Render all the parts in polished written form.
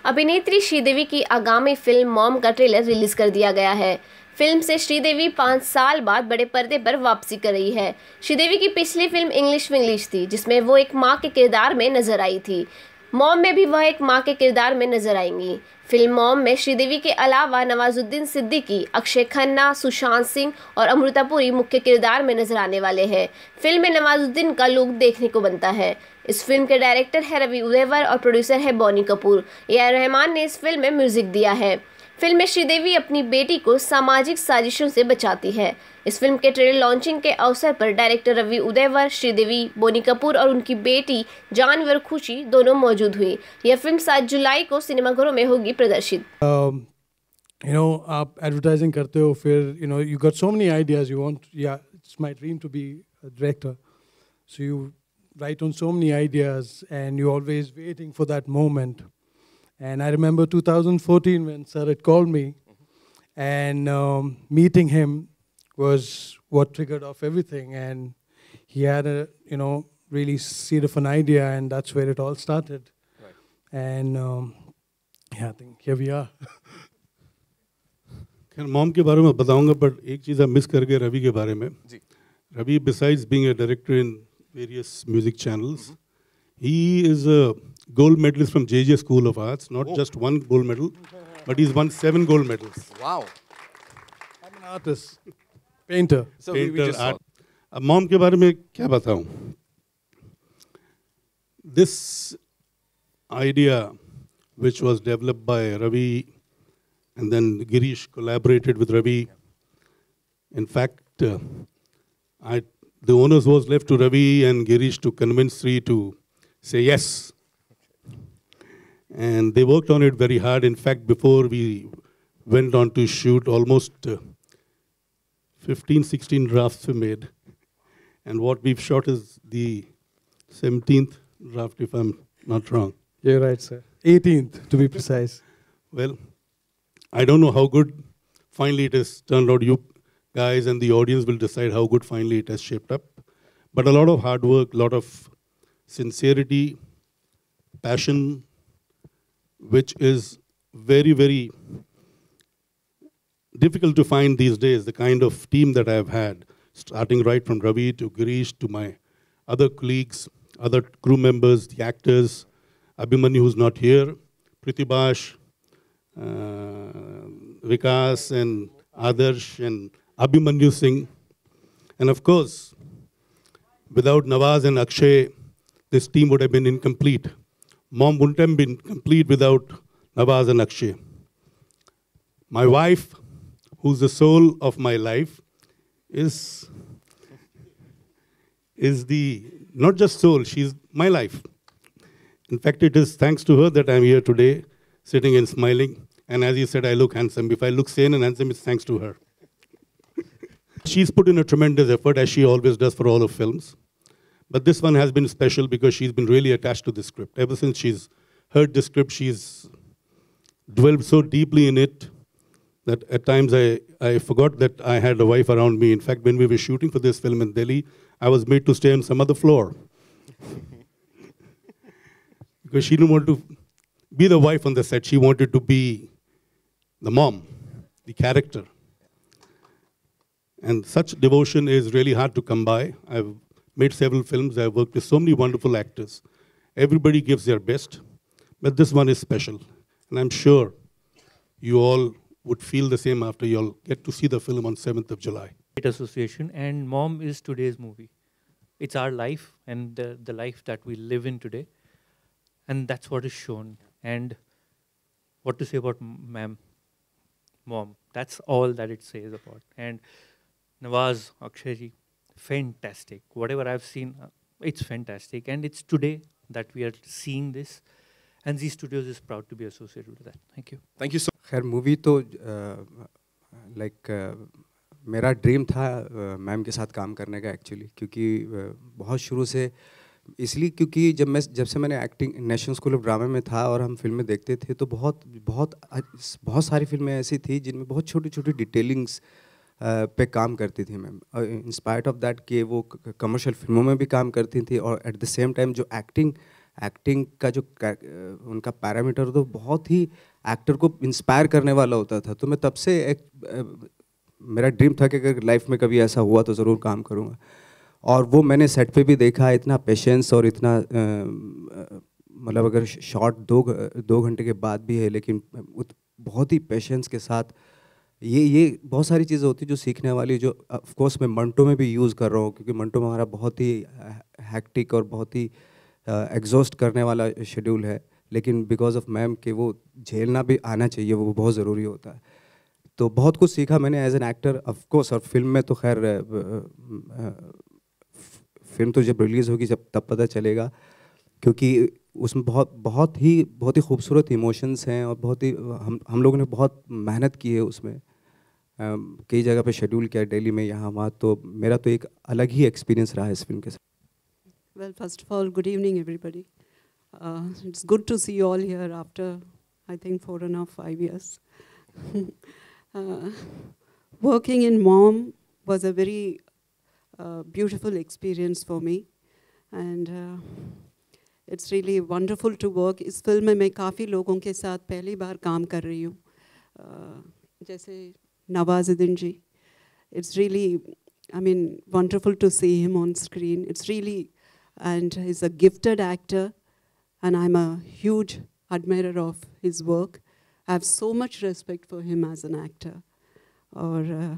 अभिनेत्री श्रीदेवी की आगामी फिल्म मॉम का ट्रेलर रिलीज कर दिया गया है। फिल्म से श्रीदेवी 5 साल बाद बड़े पर्दे पर वापसी कर रही है। श्रीदेवी की पिछली फिल्म इंग्लिश विंग्लिश थी, जिसमें वो एक मां के किरदार में नजर आई थी। मॉम में भी वह एक मां के किरदार में नजर आएंगी। फिल्म मॉम में श्रीदेवी के अलावा नवाजुद्दीन सिद्दीकी, अक्षय खन्ना, सुशांत सिंह और अमृता पुरी मुख्य किरदार में नजर आने वाले हैं। फिल्म में नवाजुद्दीन का लुक देखने को बनता है। इस फिल्म के डायरेक्टर है रवि उदयवर और प्रोड्यूसर है बॉनी कपूर। ए.आर. रहमान ने इस फिल्म में म्यूजिक दिया है। फिल्म में श्रीदेवी अपनी बेटी को सामाजिक साजिशों से बचाती है। इस फिल्म के ट्रेलर लॉन्चिंग के अवसर पर डायरेक्टर रवि उदयवर, श्रीदेवी, बॉनी कपूर और उनकी बेटी जानवी और खुशी दोनों मौजूद हुई। यह फिल्म 7 जुलाई को सिनेमाघरों में होगी प्रदर्शित। आप एडवर्टाइजिंग करते हो, फिर you got so many ideas, you want, या it's my dream to be a director, so you write on so many ideas and you're always waiting for that moment. And I remember 2014 when sir had called me, and meeting him was what triggered off everything. And he had a really seed of an idea, and that's where it all started. Right. And yeah, I think here we are. खैर mom के बारे में बताऊंगा, but एक चीज़ आप miss कर गए रवि के बारे में। जी। Ravi, besides being a director in various music channels, he is a gold medalist from JJ School of Arts. Not just one gold medal, but he's won 7 gold medals. Wow! I'm an artist, painter. So we just art. अब mom के बारे में क्या बताऊं? This idea, which was developed by Ravi, and then Girish collaborated with Ravi. In fact, the onus was left to Ravi and Girish to convince Sri to say yes. And they worked on it very hard. In fact, before we went on to shoot, almost 15, 16 drafts were made. And what we've shot is the 17th draft, if I'm not wrong. You're right, sir. 18th, to be precise. Well, I don't know how good finally it has turned out. You guys and the audience will decide how good finally it has shaped up. But a lot of hard work, a lot of sincerity, passion, which is very, very difficult to find these days. The kind of team that I've had, starting right from Ravi to Girish to my other colleagues, other crew members, the actors, Abhimanyu, who's not here, Pritibhash, Vikas and Adarsh and Abhimanyu Singh. And of course, without Nawaz and Akshay, this team would have been incomplete. Mom wouldn't have been complete without Nawaz and Akshay. My wife, who's the soul of my life, is the, not just soul, she's my life. In fact, it is thanks to her that I'm here today, sitting and smiling. And as you said, I look handsome. If I look sane and handsome, it's thanks to her. She's put in a tremendous effort, as she always does for all her films. But this one has been special because she's been really attached to the script. Ever since she's heard the script, she's dwelled so deeply in it that at times I forgot that I had a wife around me. In fact, when we were shooting for this film in Delhi, I was made to stay on some other floor. Because she didn't want to be the wife on the set. She wanted to be the mom, the character. And such devotion is really hard to come by. I've made several films. I've worked with so many wonderful actors. Everybody gives their best, but this one is special. And I'm sure you all would feel the same after you all get to see the film on 7th of July. Association, and Mom is today's movie. It's our life and the life that we live in today. And that's what is shown. And what to say about Mom, that's all that it says about. And Nawaz, Akshayji, fantastic. Whatever I've seen, it's fantastic. And it's today that we are seeing this. And Z Studios is proud to be associated with that. Thank you. Thank you so much. खैर movie तो मेरा dream था ma'am के साथ काम करने का actually, क्योंकि बहुत शुरू से, इसलिए क्योंकि जब से मैंने acting national school of drama में था और हम फिल्में देखते थे तो बहुत सारी फिल्में ऐसी थी जिनमें बहुत छोटी छोटी डिटेलिंग्स पे काम करती थी मैम, इंस्पायर्ड ऑफ दैट कि वो कमर्शियल फिल्मों में भी काम करती थी और एट द सेम टाइम जो एक्टिंग एक्टिंग का जो उनका पैरामीटर तो बहुत ही एक्टर को इंस्पायर करने वाला होता था। तो मैं तब से मेरा ड्रीम था कि अगर लाइफ में कभी ऐसा हुआ तो ज़रूर काम करूँगा। और वो मैंने सेट पे भी देखा, इतना पेशेंस और इतना मतलब अगर शॉट 2 घंटे के बाद भी है, लेकिन बहुत ही पेशेंस के साथ ये बहुत सारी चीज़ें होती हैं जो सीखने वाली, जो ऑफ कोर्स मैं मंटो में भी यूज़ कर रहा हूँ, क्योंकि मंटो में हमारा बहुत ही हैक्टिक और बहुत ही एग्जॉस्ट करने वाला शेड्यूल है, लेकिन बिकॉज ऑफ मैम के वो झेलना भी आना चाहिए, वो बहुत ज़रूरी होता है। तो बहुत कुछ सीखा मैंने as an actor of course. और फिल्म में तो खैर फिल्म तो जब रिलीज़ होगी जब तब पता चलेगा, क्योंकि उसमें बहुत ही खूबसूरत इमोशंस हैं और बहुत ही हम लोगों ने बहुत मेहनत की है उसमें। कई जगह पे शेड्यूल किया, दिल्ली में, यहाँ वहाँ। तो मेरा तो एक अलग ही एक्सपीरियंस रहा है इस फिल्म के साथ। Well, first of all, good evening, everybody. It's good to see you all here after, I think, 4.5 years. Working in Mom was a very beautiful experience for me, and it's really wonderful to work. इस film में मैं काफ़ी लोगों के साथ पहली बार काम कर रही हूँ, जैसे नवाजुद्दीन जी. It's really, I mean, wonderful to see him on screen. It's really, and he's a gifted actor, and I'm a huge admirer of his work. I have so much respect for him as an actor. Or,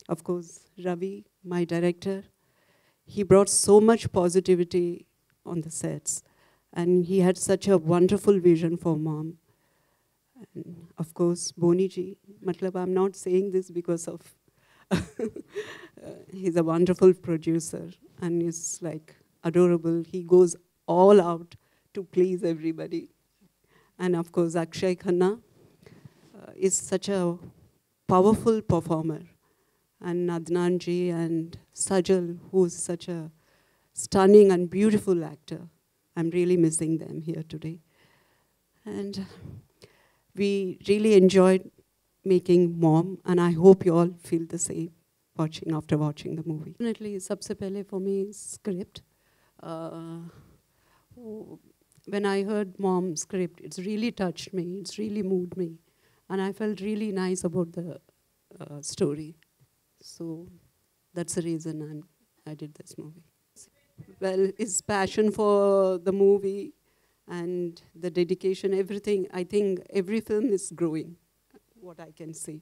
of course, Ravi, my director, he brought so much positivity on the sets, and he had such a wonderful vision for Mom. And of course, Boni ji, matlab I'm not saying this because of, he's a wonderful producer, and he's like adorable. He goes all out to please everybody. And of course, Akshay Khanna is such a powerful performer. And Adnan ji and Sajal, who's such a stunning and beautiful actor. I'm really missing them here today. And we really enjoyed making Mom, and I hope you all feel the same after watching the movie. Definitely, sabse pehle for me, script. When I heard Mom's script, it's really touched me, it's really moved me, and I felt really nice about the story. So that's the reason I did this movie. Well, his passion for the movie and the dedication, everything, I think every film is growing, what I can see.